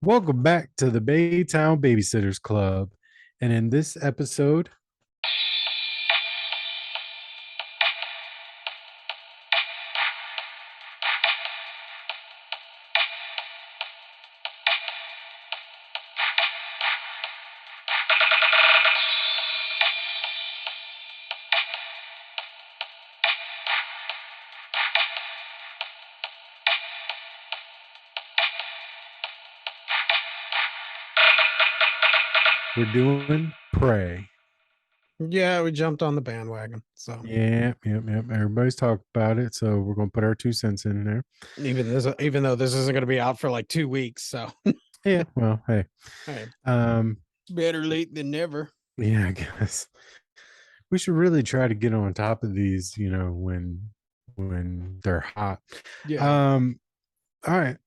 Welcome back to the Baytown Babysitters Club. And in this episode, we're doing Prey. Yeah, we jumped on the bandwagon. So Yep. Everybody's talked about it. So we're going to put our 2 cents in there. even though this isn't going to be out for like 2 weeks, so Yeah. Well, hey. hey, Um, better late than never. yeah, I guess we should really try to get on top of these, when they're hot. Yeah. Um, all right.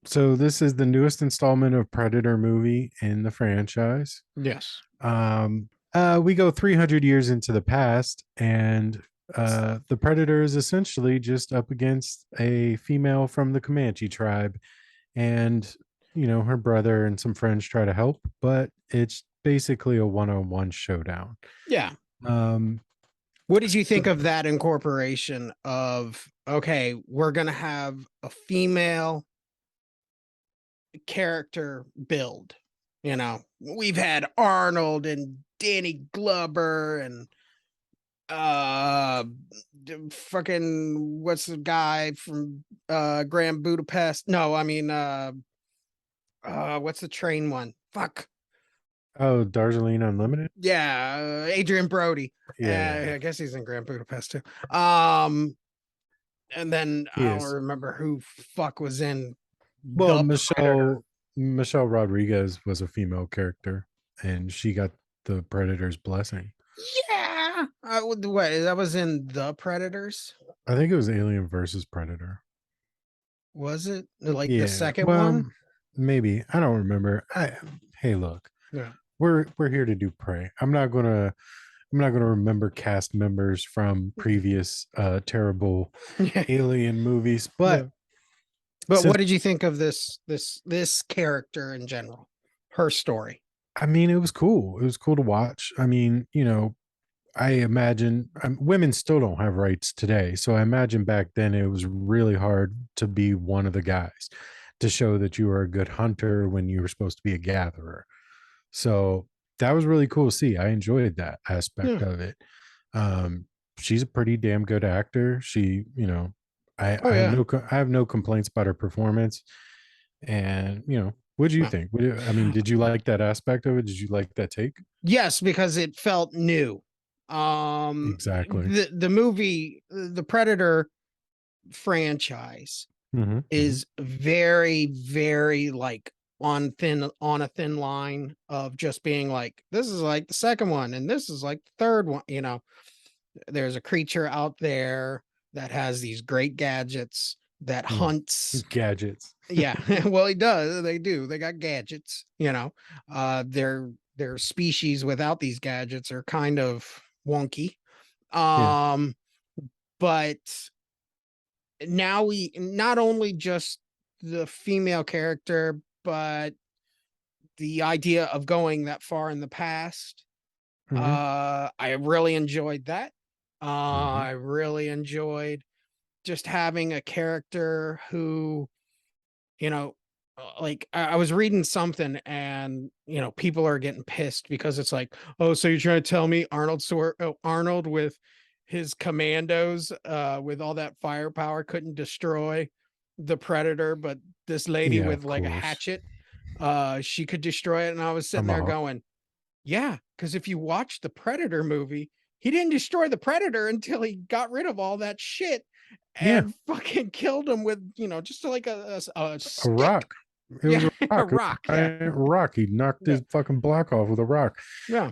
So this is the newest installment of Predator movie in the franchise. Yes. We go 300 years into the past, and the predator is essentially just up against a female from the Comanche tribe, and her brother and some friends try to help, but it's basically a one-on-one showdown. Yeah. Um, What did you think of that incorporation of okay, we're going to have a female character build? We've had Arnold and Danny Glover and uh fucking what's the guy from Grand Budapest? No, I mean what's the train one? Fuck. oh, Darjeeling Unlimited. Adrian Brody. Yeah, I guess he's in Grand Budapest too. Um and then he I don't is. remember who fuck was in Well, The Predator. Michelle Rodriguez was a female character, and she got the predator's blessing. Yeah. What that was in The Predators? I think it was Alien versus Predator. Was it like the Yeah, second well, one? maybe I don't remember. Hey, look, Yeah. we're here to do Prey. I'm not gonna remember cast members from previous terrible Yeah. alien movies, but Yeah. But since what did you think of this character in general? Her story. I mean, it was cool. It was cool to watch. I mean, I imagine women still don't have rights today. So I imagine back then it was really hard to be one of the guys to show that you were a good hunter when you were supposed to be a gatherer. So that was really cool to see. I enjoyed that aspect Yeah. of it. Um, she's a pretty damn good actor. She, Oh I have yeah. I have no complaints about her performance. And what do you Yeah. think? I mean, did you like that aspect of it? Did you like that take? Yes, because it felt new. Exactly. The movie, the Predator franchise Hmm. is very, very like on a thin line of just being like, this is like the second one, and this is like the third one. There's a creature out there that has these great gadgets that Mm. hunts. Gadgets. Yeah, well, he does. They do. They got gadgets. Their species without these gadgets are kind of wonky. Yeah. Um, but now we not only just the female character, but the idea of going that far in the past. Hmm. I really enjoyed that. Hmm. I really enjoyed just having a character who, you know, like I was reading something and people are getting pissed because it's like, oh, so you're trying to tell me Arnold with his commandos with all that firepower couldn't destroy the Predator, but this lady Yeah, with of like a course. hatchet, she could destroy it. And I was sitting there Tomahawk. going, yeah, because if you watch the Predator movie, he didn't destroy the Predator until he got rid of all that shit Yeah, and fucking killed him with, just like a a stick. rock. It was Yeah, a a rock. It was rock. a Yeah. giant rock. He knocked Yeah. his fucking block off with a rock. Yeah.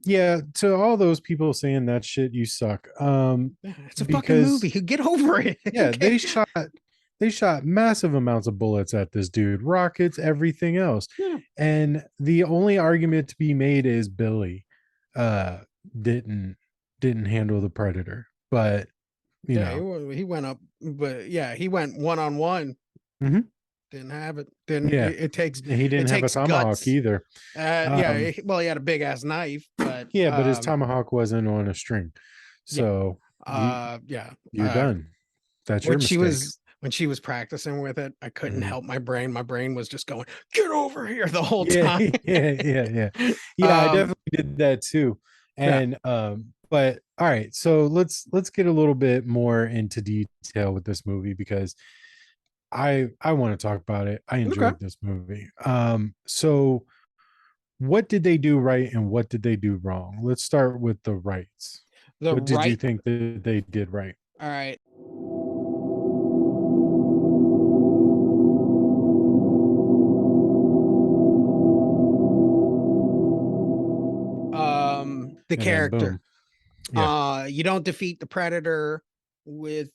Yeah, to all those people saying that shit, you suck. Yeah. It's a fucking movie. Because Get over it. yeah, Okay. they shot massive amounts of bullets at this dude, rockets, everything else. Yeah. And the only argument to be made is Billy uh didn't didn't handle the predator. But you Yeah. know, He went up, but yeah, he went one on one. mhm. Didn't have it. Didn't Yeah, it takes he it didn't have a takes tomahawk guts. either. Yeah, Um, well, he had a big ass knife, but yeah, but his tomahawk wasn't on a string, yeah, so yeah. you're done. That's your mistake. When she was practicing with it, I couldn't Mhm. help my brain. My brain was just going, "Get over here!" the whole Yeah, time. yeah. I um, definitely did that too. yeah. And but all right, so let's get a little bit more into detail with this movie because I want to talk about it. I Okay. enjoyed this movie. So what did they do right and what did they do wrong? Let's start with the rights. The What did you right. think that they did right? All right. The And then character. boom. Yeah. You don't defeat the predator with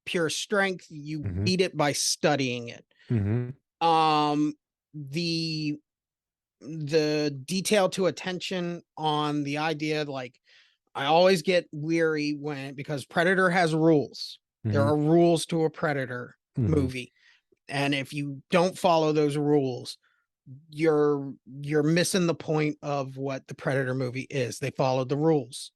pure strength. You Hmm. beat it by studying it. Hmm. Um, the detail to attention on the idea, like, I always get weary when, because Predator has rules. There Hmm. are rules to a Predator Hmm. movie. And if you don't follow those rules, you're missing the point of what the Predator movie is. They followed the rules.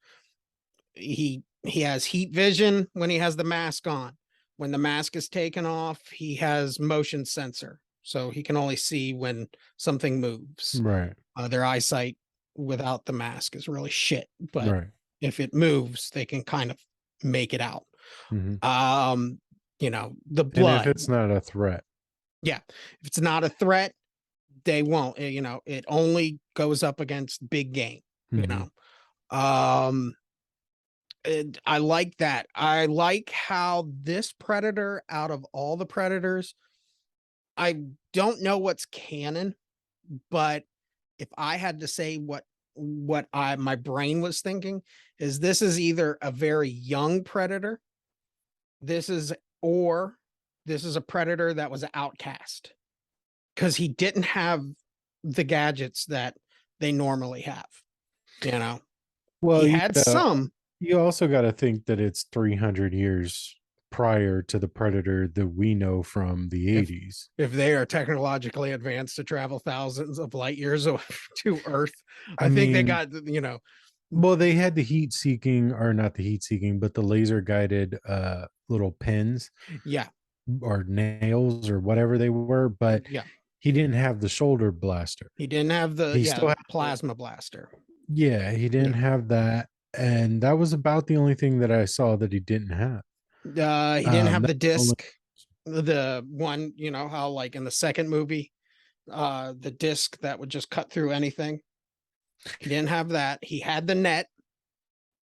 He has heat vision when he has the mask on. When the mask is taken off, he has motion sensor, so he can only see when something moves. Right. Their eyesight without the mask is really shit, but Right. if it moves, they can kind of make it out. Hmm. Um, the And if blood. it's not a threat. Yeah. If it's not a threat, they won't. It only goes up against big game, you Hmm. know. Um, and I like that. I like how this predator, out of all the predators, I don't know what's canon, but if I had to say what I my brain was thinking, is this is either a very young predator, this is or this is a predator that was outcast because he didn't have the gadgets that they normally have. You know, he Well, had some. you also got to think that it's 300 years prior to the predator that we know from the if 80s. if they are technologically advanced to travel thousands of light years to Earth, I I think they mean, got, well, they had the heat seeking, or not the heat seeking, but the laser guided little pins yeah, or nails or whatever they were, but yeah. he didn't have the shoulder blaster. He didn't have He still had the plasma blaster. yeah, he didn't Yeah. have that, and that was about the only thing that I saw that he didn't have. He didn't have That the only disc, the one, how like in the second movie, the disc that would just cut through anything. He didn't have that. He had the net.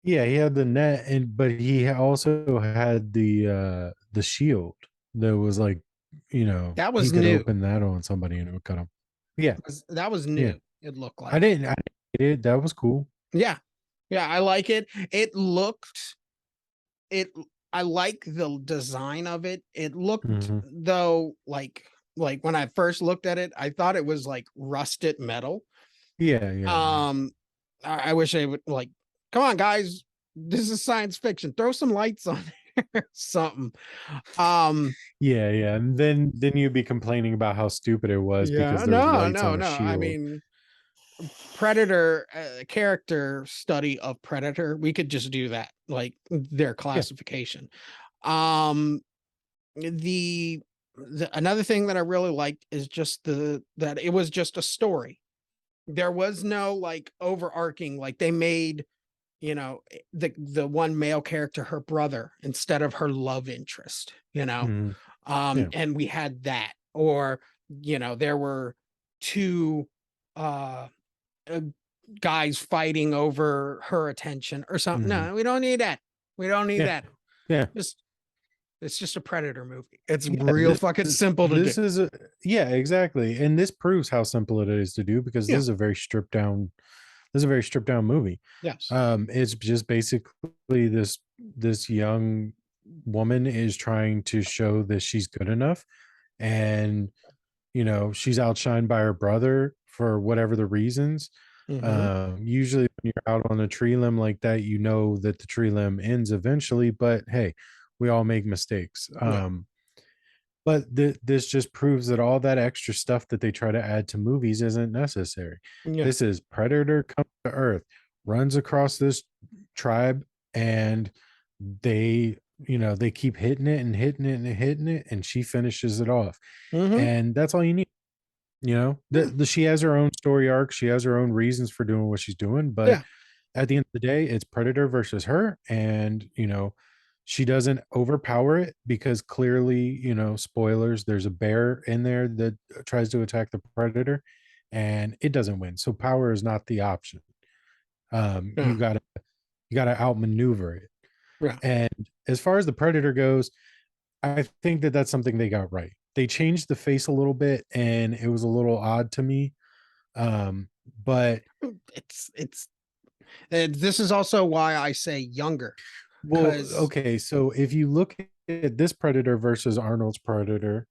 yeah, he had the net, and but he also had the shield that was like, That he was could new. open that on somebody and it would cut him. Yeah, That was yeah. new. It looked I like. didn't I didn't get it. That was cool. Yeah. Yeah, I like it. It I like the design of it. It looked Hmm. though like when I first looked at it, I thought it was like rusted metal. Yeah, yeah, yeah. Um I wish they would, like, come on guys, this is science fiction. Throw some lights on there, something. Um Yeah, yeah. And then you'd be complaining about how stupid it was because yeah, there was no, lights no, on a no. I shield. mean, Predator, character study of Predator, we could just do that, like their Yeah. classification. Um the, another thing that I really liked is just the that it was just a story. There was no like overarching, like they made, the one male character her brother instead of her love interest, Hmm. Yeah. and we had that, or there were two uh uh, guys fighting over her attention or something. Hmm. No, we don't need that. We don't need Yeah. that. Yeah. Just It's just a Predator movie. It's Yeah. real fucking simple to do. This is a yeah, exactly. And this proves how simple it is to do because Yeah. this is a very stripped down movie. Yes. It's just basically this young woman is trying to show that she's good enough, and she's outshined by her brother for whatever the reasons. Hmm. Usually when you're out on a tree limb like that, you know that the tree limb ends eventually, but hey, we all make mistakes. Yeah. But this just proves that all that extra stuff that they try to add to movies isn't necessary. Yeah. This is Predator comes to Earth, runs across this tribe, and they, they keep hitting it and hitting it and hitting it, and she finishes it off. Hmm. And that's all you need. Yeah. She has her own story arc. She has her own reasons for doing what she's doing. But Yeah. at the end of the day, it's Predator versus her. And, she doesn't overpower it because clearly, spoilers, there's a bear in there that tries to attack the Predator and it doesn't win. So power is not the option. Yeah. You gotta outmaneuver it. Yeah. And as far as the Predator goes, I think that that's something they got right. They changed the face a little bit and it was a little odd to me. Um, but It's this is also why I say younger, well, because okay, so if you look at this Predator versus Arnold's Predator,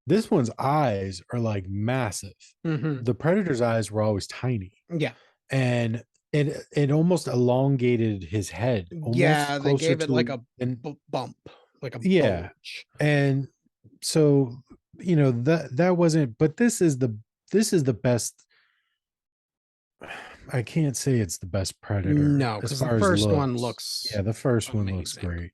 this one's eyes are like massive. The Predator's eyes were always tiny, yeah. and it almost elongated his head, almost Yeah, they closer gave it like to, a and bump, like a yeah, bulge. and so that wasn't. But this is the best. I can't say it's the best Predator No, as because the far as first one looks. looks Yeah, the first one looks amazing. great.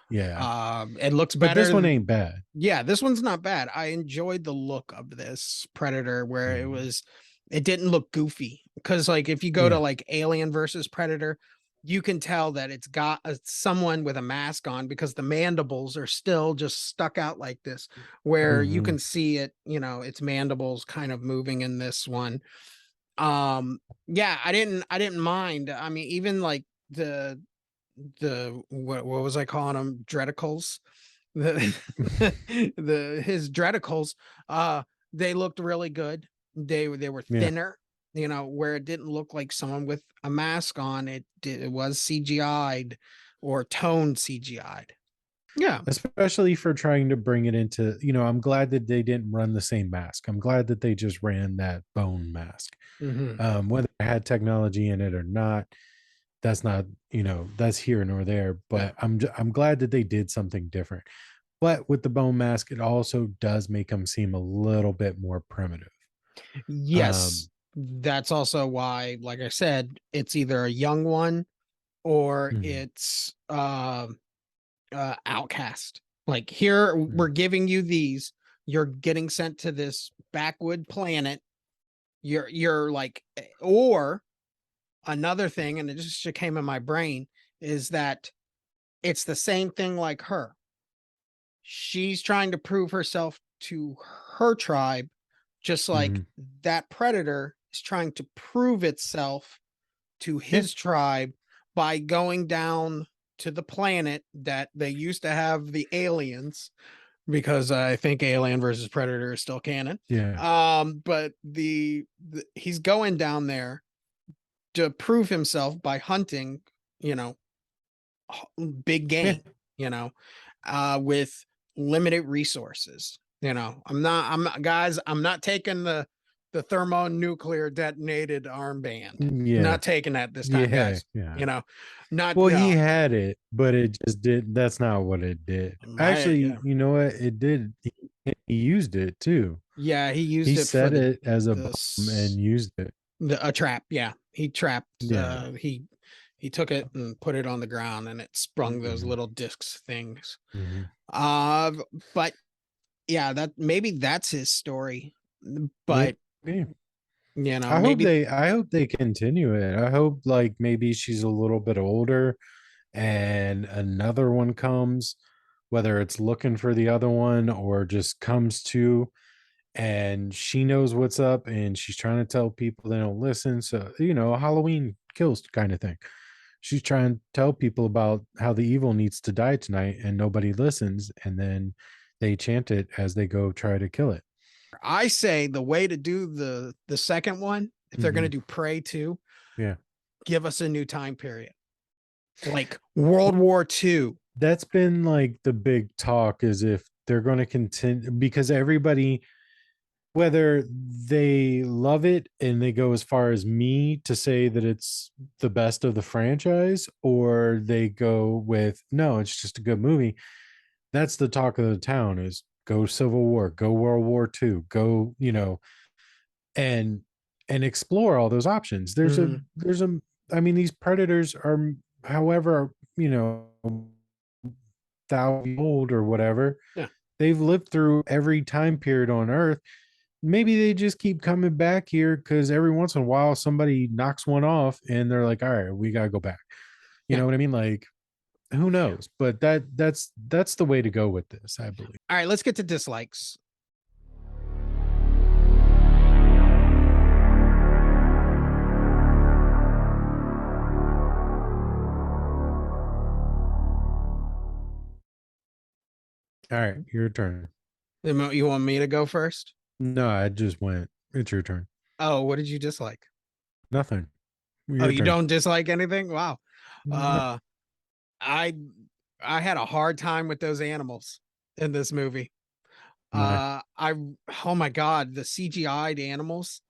Yeah, It looks but this one better. ain't bad. Yeah, this one's not bad. I enjoyed the look of this Predator where Mhm. it didn't look goofy. Because, like, if you go to Yeah. like Alien versus Predator, you can tell that it's got someone with a mask on because the mandibles are still just stuck out like this, where you Hmm. can see it, its mandibles kind of moving in this one. Yeah, I didn't mind. I mean, even like what was I calling them? Dreadicles. The his dreadicles, uh, they looked really good. They were Yeah. thinner, where it didn't look like someone with a mask on. It was CGI'd or toned CGI'd. Yeah. Especially for trying to bring it into, I'm glad that they didn't run the same mask. I'm glad that they just ran that bone mask. Hmm. Whether it had technology in it or not, that's not, that's here nor there. Yeah. But I'm glad that they did something different. But with the bone mask, it also does make them seem a little bit more primitive. Yes. Um, That's also why, like I said, it's either a young one or mhm, it's outcast. Like, here we're mhm, giving you these, you're getting sent to this backwood planet. You're like, or another thing, and it just came in my brain, is that it's the same thing like her. She's trying to prove herself to her tribe, just like mhm. that predator is trying to prove itself to Yeah, his tribe by going down to the planet that they used to have the aliens, because I think Alien versus Predator is still canon. yeah, But he's going down there to prove himself by hunting, you know, big yeah. game, with limited resources. I'm not taking the thermonuclear detonated armband. Yeah, Not taking that this time, yeah, guys. yeah. You know, not Well, he no. had it, but it just did. That's not what it did. Yeah. Actually, you know what? It did. He used it too. Yeah, he He used it for set it as a the bomb and used it. a trap. Yeah, he trapped. Yeah. He took it and put it on the ground, and it sprung those Hmm. little discs things. Hmm. Uh, but yeah, that maybe that's his story. But Maybe. maybe I hope they continue it. I hope like maybe she's a little bit older and another one comes, whether it's looking for the other one or just comes to, and she knows what's up and she's trying to tell people they don't listen. So, a Halloween kills kind of thing. She's trying to tell people about how the evil needs to die tonight and nobody listens. And then they chant it as they go try to kill it. I say the way to do the second one, if they're Hmm. gonna do Prey 2, Yeah. give us a new time period, like World War II. That's been like the big talk is if they're going to continue because everybody, whether they love it and they go as far as me to say that it's the best of the franchise, or they go with no, it's just a good movie. That's the talk of the town is go Civil War, go World War II, go, and explore all those options. There's a I mean, these predators are, however, thousand old or whatever. Yeah. They've lived through every time period on Earth. Maybe they just keep coming back here because every once in a while somebody knocks one off and they're like, all right, we gotta go back. You Yeah. know what I mean? Like, who knows? But that's the way to go with this, I believe. All right, let's get to dislikes. All right, your turn. You want me to go first? No, I just went. It's your turn. Oh, what did you dislike? Nothing. Oh, Your you turn. don't dislike anything? Wow. No, Uh I I had a hard time with those animals in this movie. why? I Oh my god, the CGI'd animals,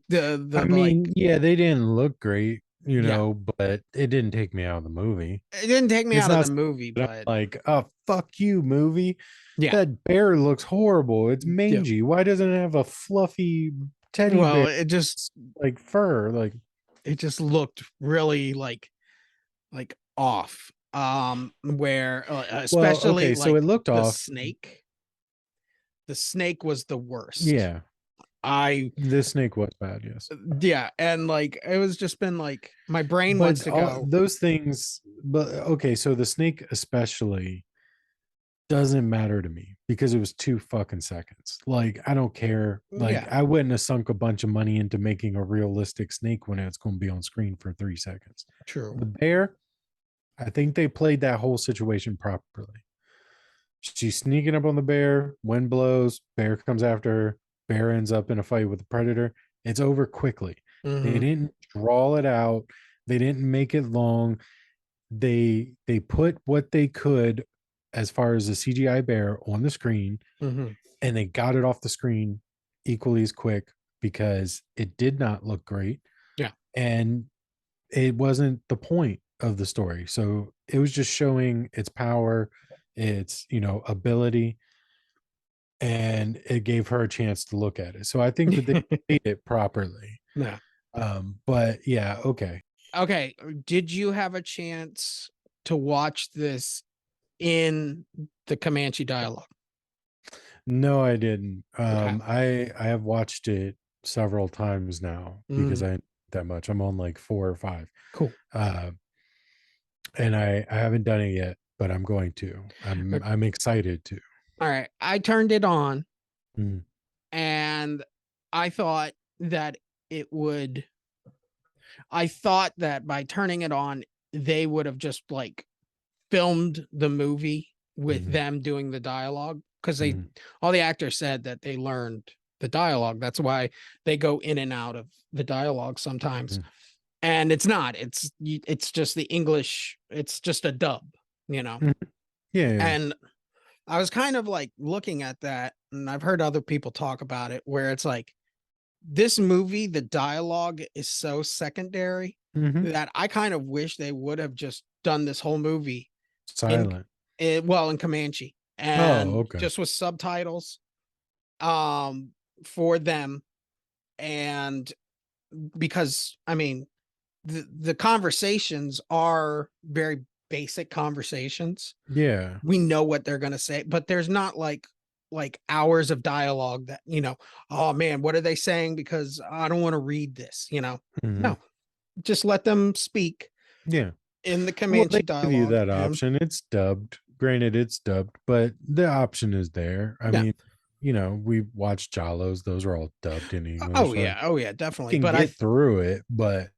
the I like, mean, yeah, they didn't look great, yeah. but it didn't take me out of the movie. It didn't take me It's out of not the movie, that but I'm like, oh, fuck you, movie. yeah. That bear looks horrible. It's Yeah. mangy. Why doesn't it have a fluffy teddy Well, bear like fur? Like, it just looked really like off. Where well, especially okay, so like it looked the off. snake. The snake was the worst. Yeah, I this snake was bad, yes. Yeah, and like it was just been like my brain wants But to all go. those things, but okay, so the snake especially doesn't matter to me because it was 2 fucking seconds. Like, I don't care. Like, Yeah, I wouldn't have sunk a bunch of money into making a realistic snake when it's going to be on screen for 3 seconds. true. The bear, I think they played that whole situation properly. She's sneaking up on the bear, wind blows, bear comes after her, bear ends up in a fight with the predator. It's over quickly. They Hmm. didn't draw it out, they didn't make it long. They put what they could as far as the CGI bear on the screen, Hmm. and they got it off the screen equally as quick because it did not look great Yeah. and it wasn't the point of the story. So it was just showing its power, its, ability, and it gave her a chance to look at it. So I think that they did it properly. Yeah. But yeah, okay. Okay. Did you have a chance to watch this in the Comanche dialogue? No, I didn't. Okay. I have watched it several times now because Mm, I that much. I'm on like 4 or 5. cool. Uh, and I haven't done it yet, but I'm going to. I'm excited to. All right. I turned it on Mm, and I thought that it would, I thought that by turning it on, they would have just like filmed the movie with mhm, them doing the dialogue because mhm, all the actors said that they learned the dialogue. That's why they go in and out of the dialogue sometimes. mhm, And it's not, it's just the English, it's just a dub, you know. mhm. Yeah, yeah. And I was kind of like looking at that, and I've heard other people talk about it where it's like this movie, the dialogue is so secondary Mhm. that I kind of wish they would have just done this whole movie in Silent. well, in Comanche Oh, and okay. just with subtitles um for them. And because I mean the conversations are very basic conversations. Yeah. We know what they're going to say, but there's not like hours of dialogue that, oh man, what are they saying, because I don't want to read this, Mhm. no, just let them speak Yeah. in the Well, they Comanche give you dialogue. that And option. It's dubbed. Granted, it's dubbed, but the option is there. I yeah. mean, we watch Jalos; those are all dubbed in Oh English. Like, yeah, oh yeah, you definitely, can but I get through it, but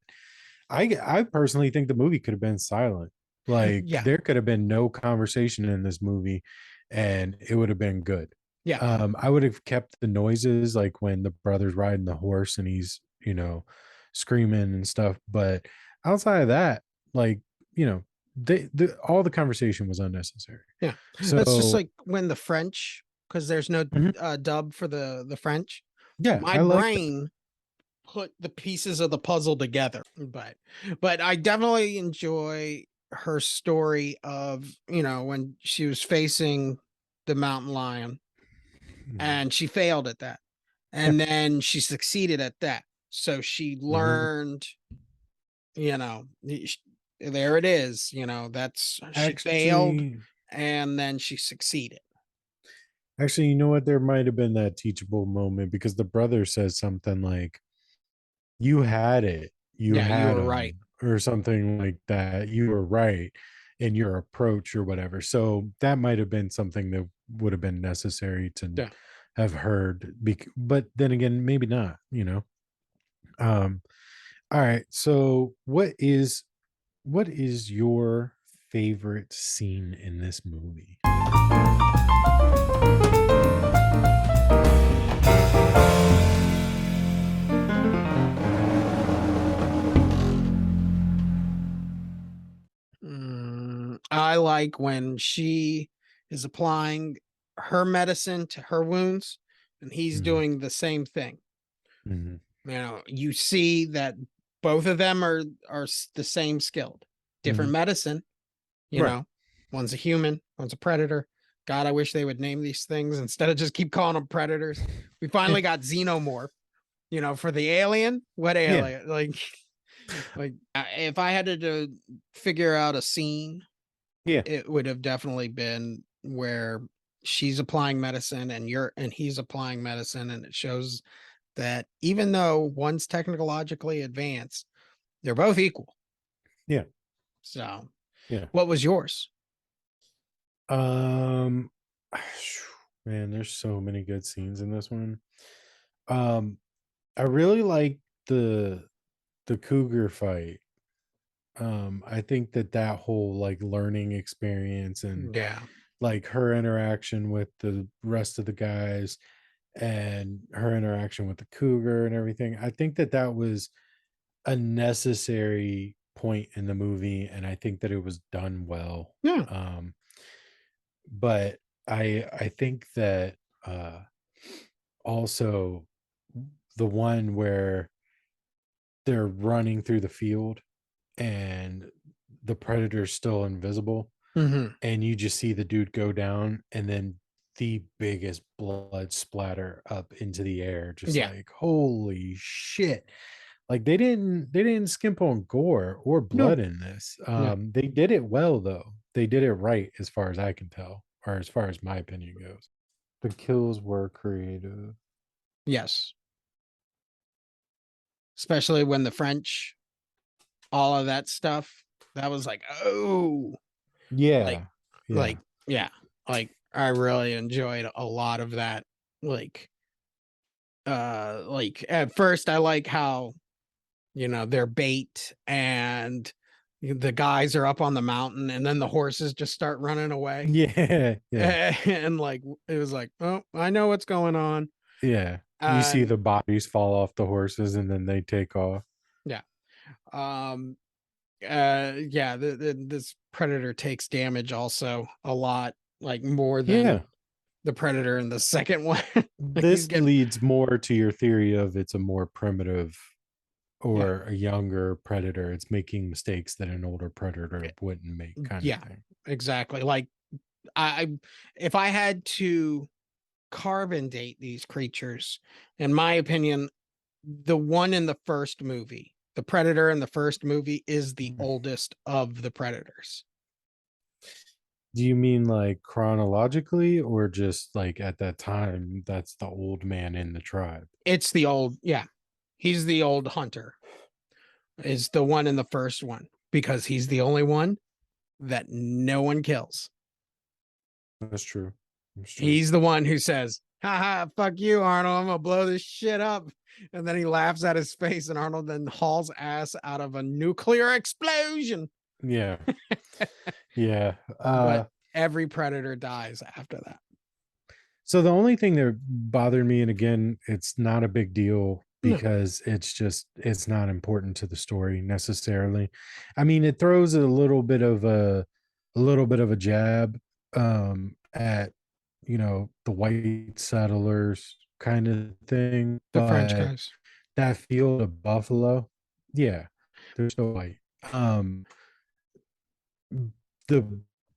I personally think the movie could have been silent. Like, yeah. there could have been no conversation in this movie, and it would have been good. Yeah. I would have kept the noises, like when the brother's riding the horse and he's, screaming and stuff. But outside of that, like, you know, all the conversation was unnecessary. Yeah. That's just So, like when the French, because there's no mhm, dub for the French. yeah, My I like that. brain put the pieces of the puzzle together. But I definitely enjoy her story of, when she was facing the mountain lion. Mhm. and she failed at that. Yeah. And then she succeeded at that. So she Mhm. learned, you know, there it is, that's she failed Actually, and then she succeeded. you know what? There might have been that teachable moment because the brother says something like, "You had it. You Yeah, you had were right. them," or something like that. "You were right in your approach," or whatever. So that might have been something that would have been necessary to Yeah. have heard. But then again, maybe not. Um. All right. So, what is your favorite scene in this movie? I like when she is applying her medicine to her wounds and he's Mhm. doing the same thing. Mhm. You see that both of them are the same skilled, different Mhm. medicine, you Right. know. One's a human, one's a predator. God, I wish they would name these things instead of just keep calling them predators. We Yeah. finally got xenomorph, for the alien. What Yeah. alien? If I had to figure out a scene, Yeah. it would have definitely been where she's applying medicine and he's applying medicine, and it shows that even though one's technologically advanced, they're both equal. Yeah. So, Yeah. what was yours? Um, man, there's so many good scenes in this one. Um, I really like the cougar fight. I think that whole like learning experience and Yeah. like her interaction with the rest of the guys and her interaction with the cougar and everything. I think that was a necessary point in the movie, and I think that it was done well. Yeah. But I think that also the one where they're running through the field and the predator's still invisible Hmm. and you just see the dude go down and then the biggest blood splatter up into the air, just Yeah. like holy shit. Like they didn't skimp on gore or No. blood in this. No. They did it well though. They did it right as far as I can tell, or as far as my opinion goes. The kills were creative. Yes. Especially when the French, all of that stuff, that was like, oh, like, Yeah. Yeah. like, yeah, I really enjoyed a lot of that. Like, at first, I like how they're bait and the guys are up on the mountain, and then the horses just start running away, Yeah. Yeah. and like it was like, oh, I know what's going on, Yeah. You see and the bodies fall off the horses and then they take off. yeah, um, yeah, this predator takes damage also a lot, like more than Yeah. the predator in the second one. He's This getting, leads more to your theory of it's a more primitive yeah, or a younger predator. It's making mistakes that an older predator wouldn't make, kind of yeah, thing. exactly. Like I if I had to carbon date these creatures, in my opinion, the one in the first movie, the predator in the first movie, is the Mm. oldest of the predators. Do you mean like chronologically or just like at that time that's the old man in the tribe? It's the old, yeah. He's the old hunter, is the one in the first one, because he's the only one that no one kills. That's true. That's true. He's the one who says, haha, fuck you, Arnold. I'm gonna blow this shit up. And then he laughs at his face, and Arnold then hauls ass out of a nuclear explosion. Yeah. Yeah. But every predator dies after that. So the only thing that bothered me, and again, it's not a big deal No, because it's not important to the story necessarily. I mean, it throws a little bit of a jab at the white settlers kind of thing, the French but guys. that field of buffalo, yeah, there's no white. The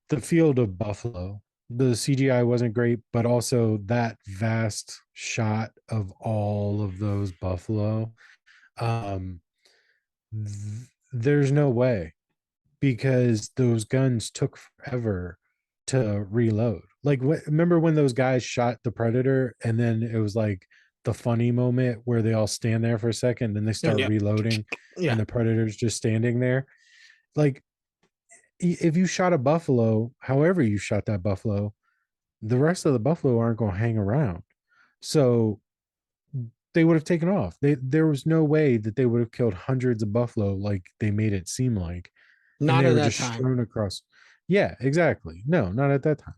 the field of buffalo. The CGI wasn't great, but also that vast shot of all of those buffalo. Um, there's no way, because those guns took forever to reload. Like, remember when those guys shot the predator, and then it was like the funny moment where they all stand there for a second, then they start Yeah. reloading, Yeah. and the predator's just standing there. Like, if you shot a buffalo, however you shot that buffalo, the rest of the buffalo aren't going to hang around. So they would have taken off. There was no way that they would have killed hundreds of buffalo like they made it seem like, and Not they at were that just time. strewn across. Yeah, exactly. No, not at that time.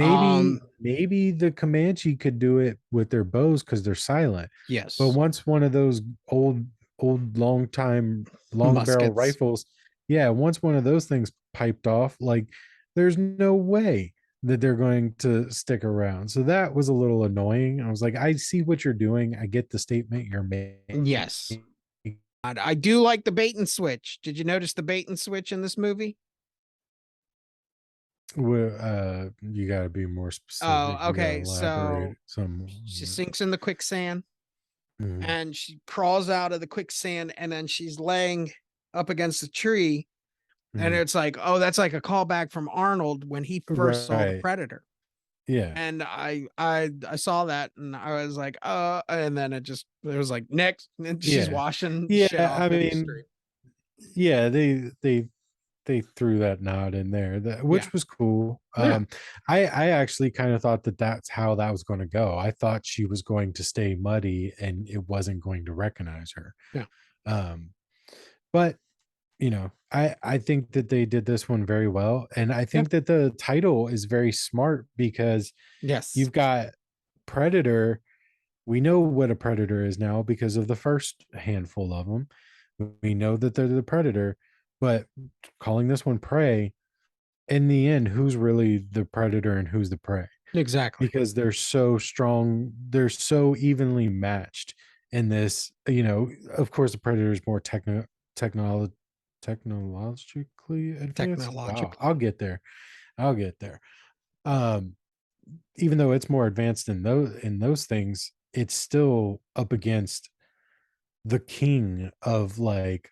Um, Maybe the Comanche could do it with their bows because they're silent. But yes. once one of those old long time long barrel Muskets. rifles, yeah, once one of those things piped off, like, there's no way that they're going to stick around. So that was a little annoying. I was like, I see what you're doing. I get the statement you're making. Yes. I do like the bait and switch. Did you notice the bait and switch in this movie? Well, you got to be more specific. Oh, You got to okay. elaborate So she some. sinks in the quicksand Mhm. and she crawls out of the quicksand and then she's laying up against a tree. And Mhm. it's like, oh, that's like a callback from Arnold when he first saw the Right. Predator. Yeah. And I saw that and I was like, and then it was like next, and she's Yeah. washing Yeah. shit off I in the mean, street. yeah, they threw that nod in there, Yeah. which was cool. Yeah. I actually kind of thought that that's how that was going to go. I thought she was going to stay muddy and it wasn't going to recognize her. Yeah. Um, but I think that they did this one very well, and I Yeah. think that the title is very smart because Yes. you've got Predator. We know what a predator is now because of the first handful of them. We know that they're the predator, but calling this one prey, in the end, who's really the predator and who's the prey? Exactly. Because they're so strong, they're so evenly matched in this. Of course, the predator is more technolo- technologically advanced. Wow, Technologically. I'll get there. Um, even though it's more advanced in those things, it's still up against the king of, like,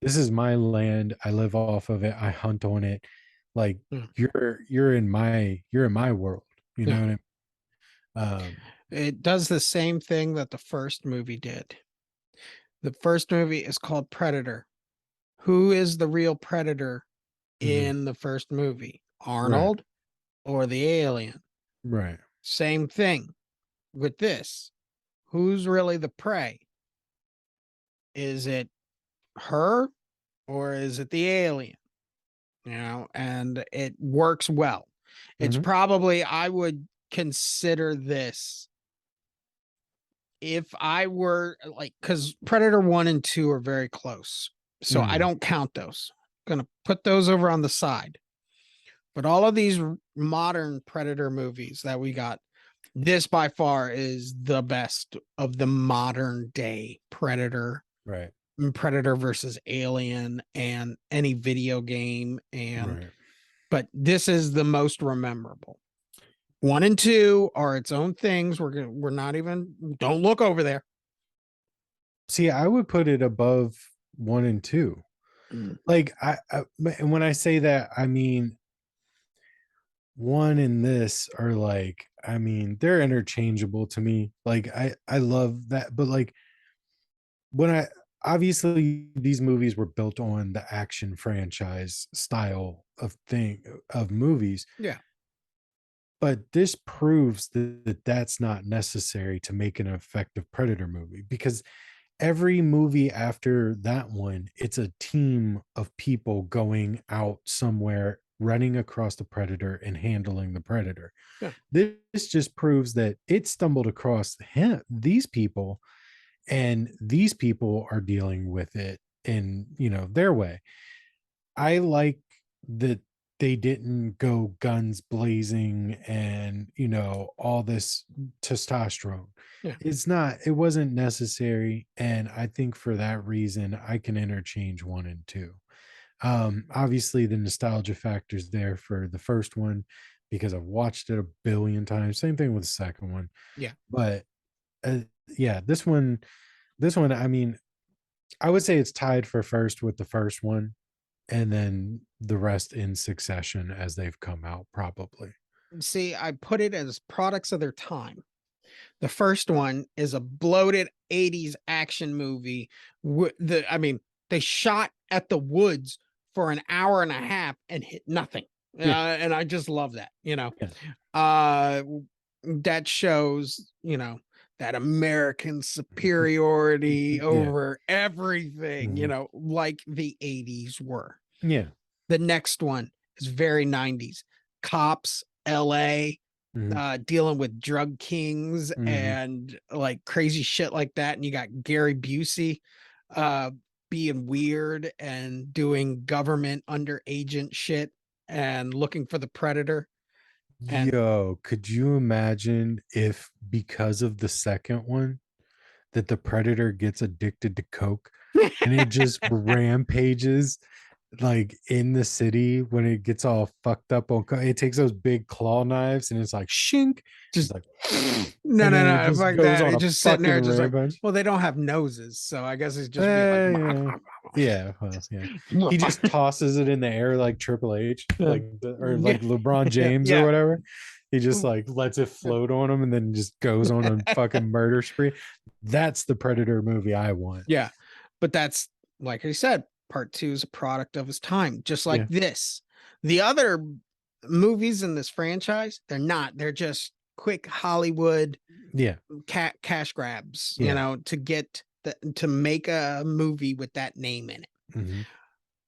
this is my land. I live off of it. I hunt on it. Like, Yeah. you're in my world. You know Yeah. what I mean? It does the same thing that the first movie did. The first movie is called Predator. Who is the real predator Mhm. in the first movie? Right. Arnold or the alien? Right. Same thing with this. Who's really the prey? Is it her or is it the alien? And it works well. It's Mhm. probably, I would consider this if I were like, because Predator 1 and 2 are very close. So I Mhm. don't count those. I'm going to put those over on the side. But all of these modern Predator movies that we got, this by far is the best of the modern day Predator, Right. Predator versus Alien, and any video game. And Right. but this is the most memorable. One and two are its own things. We're not even, don't look over there. See, I would put it above 1 and 2. Mm. Like, and when I say that, I mean 1 and this are like, I mean, they're interchangeable to me. Like, I love that, but like, when I obviously these movies were built on the action franchise style of movies, Yeah, but this proves that that's not necessary to make an effective Predator movie, because every movie after that one, it's a team of people going out somewhere, running across the predator and handling the predator. yeah, This just proves that it stumbled across these people, and these people are dealing with it in, their way. I like that they didn't go guns blazing and, all this testosterone. yeah. It wasn't necessary. And I think for that reason, I can interchange 1 and 2. Obviously, the nostalgia factor's there for the first one, because I've watched it a billion times. Same thing with the second one. Yeah. But uh, yeah, this one, I mean, I would say it's tied for first with the first one, and then the rest in succession as they've come out, probably. See, I put it as products of their time. The first one is a bloated 80s action movie. I mean, they shot at the woods for an hour and a half and hit nothing. Yeah, And I just love that, yeah, uh that shows, that American superiority yeah, over everything, mhm, like the 80s were. yeah, The next one is very 90s. Cops, LA, mhm, dealing with drug kings mhm. and like crazy shit like that. And you got Gary Busey uh being weird and doing government under agent shit and looking for the predator. And Yo, could you imagine if because of the second one that the predator gets addicted to coke and it just rampages like in the city when it gets all fucked up on it takes those big claw knives and it's like shink. It's just like no, and no, then it no, just fuck goes that. on It's a just sitting fucking there, just like, rampage. well, they don't have noses, so I guess it's just be like, Yeah. Yeah, well, yeah. He just tosses it in the air like Triple H, like or yeah, like LeBron James or yeah. whatever. He just like lets it float on him and then just goes on a fucking murder spree. That's the Predator movie I want. Yeah, but that's like I said, part two is a product of his time, just like Yeah. this. The other movies in this franchise, they're not. They're just quick Hollywood Yeah. cash grabs, Yeah. to make a movie with that name in it. Hmm.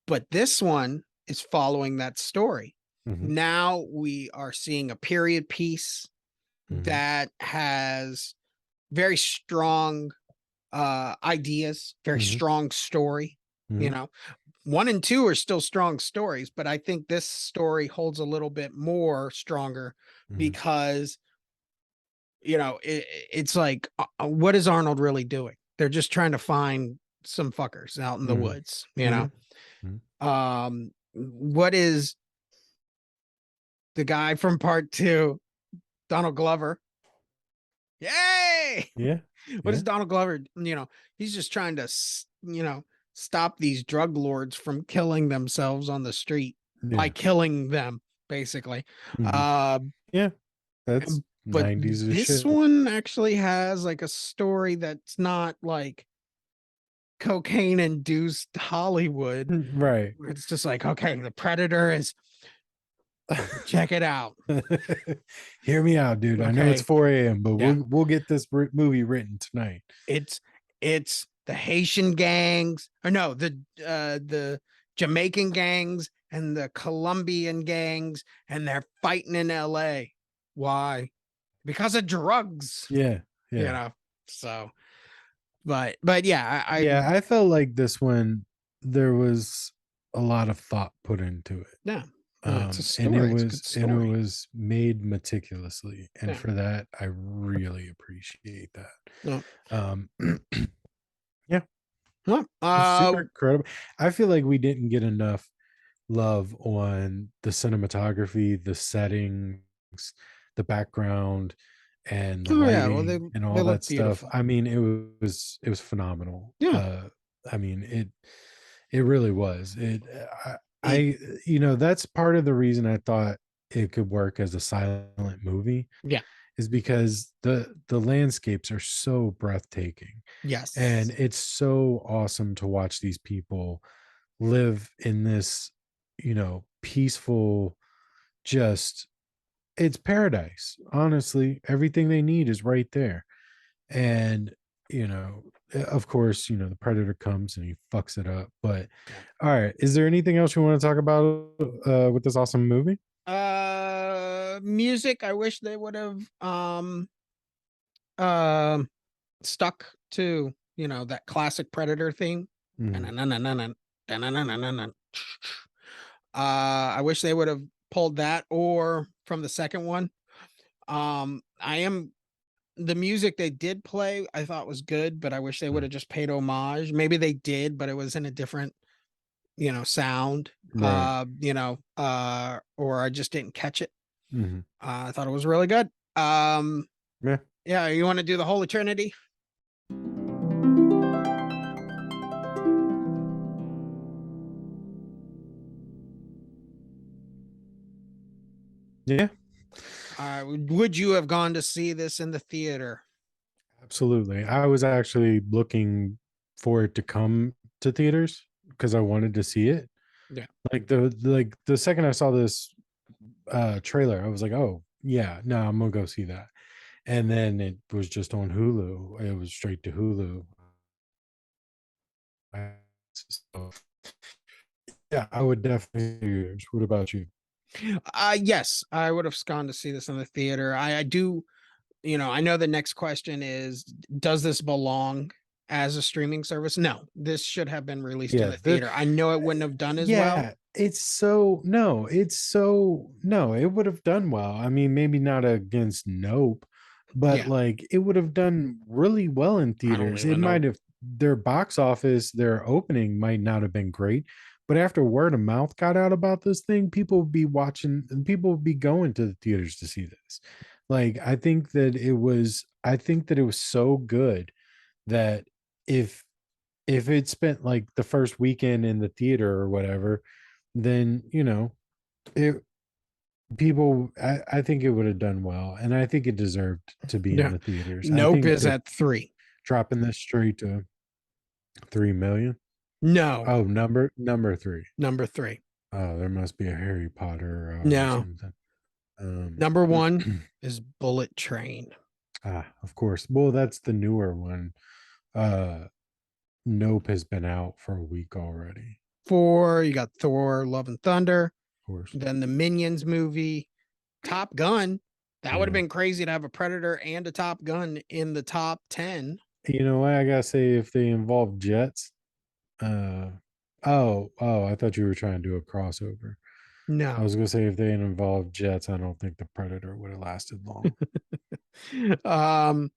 But this one is following that story. Hmm. Now we are seeing a period piece Hmm. that has very strong ideas, very Hmm. strong story. You Hmm. know, one and two are still strong stories, but I think this story holds a little bit more stronger Hmm. because it's like, what is Arnold really doing? They're just trying to find some fuckers out in the Hmm. woods. Hmm. Hmm. What is the guy from part two, Donald Glover? Yay! Yeah. What is Yeah. Donald Glover? He's just trying to, stop these drug lords from killing themselves on the street by Yeah. killing them, basically. Hmm. Uh, Yeah. That's but 90s as this shit. one actually has like a story that's not like cocaine induced Hollywood, Right. where it's just like, okay, the predator is, check it out. Hear me out, dude. I know it's Okay. 4 a.m., but Yeah. we'll get this movie written tonight. It's the Haitian gangs, or no, the Jamaican gangs and the Colombian gangs, and they're fighting in LA. Why? Because of drugs, Yeah, you yeah, know. So, but yeah, I yeah. I felt like this one there was a lot of thought put into it, yeah, it's a and it story. It's a good was and it story. was made meticulously, and Yeah. for that, I really appreciate that. No. Um, yeah, Well, it's super incredible. I feel like we didn't get enough love on the cinematography, the settings, the background, and the oh yeah, well lighting and they all that look stuff. beautiful. I mean, it was phenomenal. Yeah. I mean, it really was. It, That's part of the reason I thought it could work as a silent movie yeah. is because the landscapes are so breathtaking and Yes. it's so awesome to watch these people live in this peaceful, just it's paradise. Honestly, everything they need is right there. And of course, the predator comes and he fucks it up. But Yeah. all right, is there anything else you want to talk about with this awesome movie? Music. I wish they would have um stuck to that classic Predator theme. Mhm. Uh, I wish they would have pulled that or from the second one. I am The music they did play, I thought was good, but I wish they would Mhm. have just paid homage. Maybe they did, but it was in a different, sound. Right. Or I just didn't catch it. Mhm. I thought it was really good. Um, Yeah. yeah, you want to do the Holy Trinity? Yeah, Would you have gone to see this in the theater? absolutely. I was actually looking for it to come to theaters because I wanted to see it. Yeah. Like the second I saw this trailer, I was like, "Oh, yeah, no, I'm gonna go see that." And then it was just on Hulu. It was straight to Hulu. So, yeah, I would definitely. What about you? Yes, I would have gone to see this in the theater. I do, I know the next question is, does this belong as a streaming service? No, this should have been released in Yeah, the theater. I know it wouldn't have done as well. yeah, no, it would have done well. I mean, maybe not against Nope, but Yeah, like it would have done really well in I don't theaters. It even know. might have their box office, their opening might not have been great, but after word of mouth got out about this thing, people would be watching and people would be going to the theaters to see this. Like I think that it was so good that if it spent like the first weekend in the theater or whatever, then it I think it would have done well, and I think it deserved to be in Yeah, the theaters. I Nope think is that at 3. dropping this straight to 3 million. No, Oh, number three. number 3. Oh, there must be a Harry Potter No, something. Um, number 1 is Bullet Train. of course. Well, that's the newer one. Uh, Nope has been out for a week already. 4, you got Thor: Love and Thunder, Of course. then the Minions movie, Top Gun. That would have Yeah. been crazy to have a Predator and a Top Gun in the top 10. You know what? I gotta say, if they involve jets, oh, I thought you were trying to do a crossover. I No. was gonna say if they had involved jets, I don't think the Predator would have lasted long. um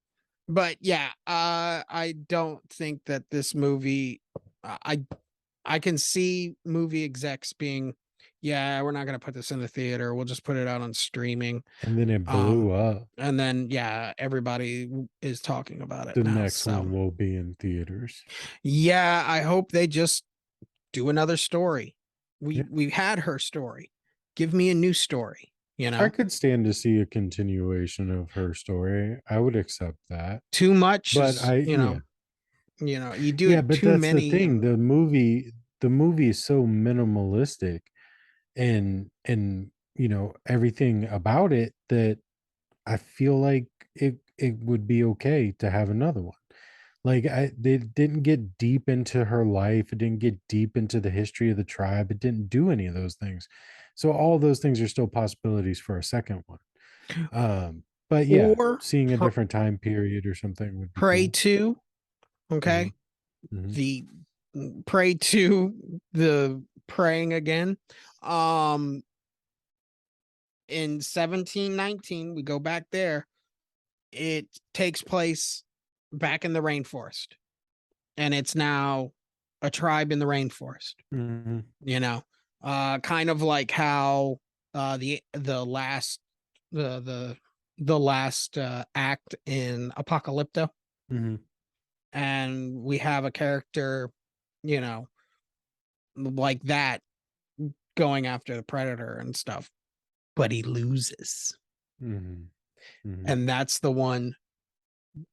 but yeah, I don't think that this movie, I can see movie execs being, yeah, we're not going to put this in the theater, we'll just put it out on streaming. And then it um blew up. and then yeah, everybody is talking about it The now. next So one will be in theaters. yeah, I hope they just do another story. we Yeah. we had her story, give me a new story, I could stand to see a continuation of her story. I would accept that. too much But is, I yeah. you do Yeah, it but too that's the many thing. and The movie is so minimalistic and everything about it that I feel like it would be okay to have another one. Like they didn't get deep into her life, it didn't get deep into the history of the tribe, it didn't do any of those things. So all those things are still possibilities for a second one. But yeah, or seeing a different time period or something would be pray cool. to, Hmm. okay, Hmm. the pray to the praying again. um in 1719, we go back there, it takes place back in the rainforest, and it's now a tribe in the rainforest, Hmm. you know kind of like how the last the last act in Apocalypto, Hmm. and we have a character, you know like that, going after the predator and stuff, but he loses. Hmm. Hmm. And that's the one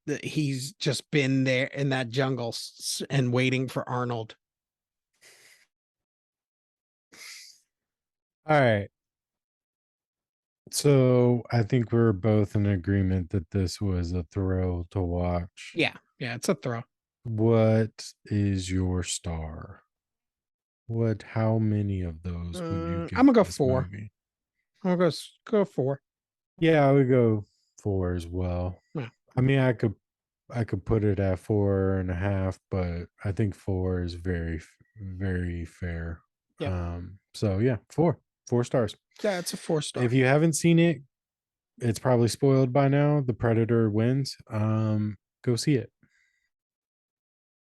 that he's just been there in that jungle and waiting for Arnold. All right. So I think we're both in agreement that this was a thrill to watch. Yeah, yeah, it's a throw. What is your star? How many of those would you I'm give gonna go this 4. movie? I'm gonna go 4. Yeah, I would go 4 as well. Yeah, I mean, I could put it at 4.5, but I think 4 is very fair. yep, So yeah, 4 stars. yeah, it's a 4 If star. you haven't seen it, it's probably spoiled by now. The Predator wins. Go see it.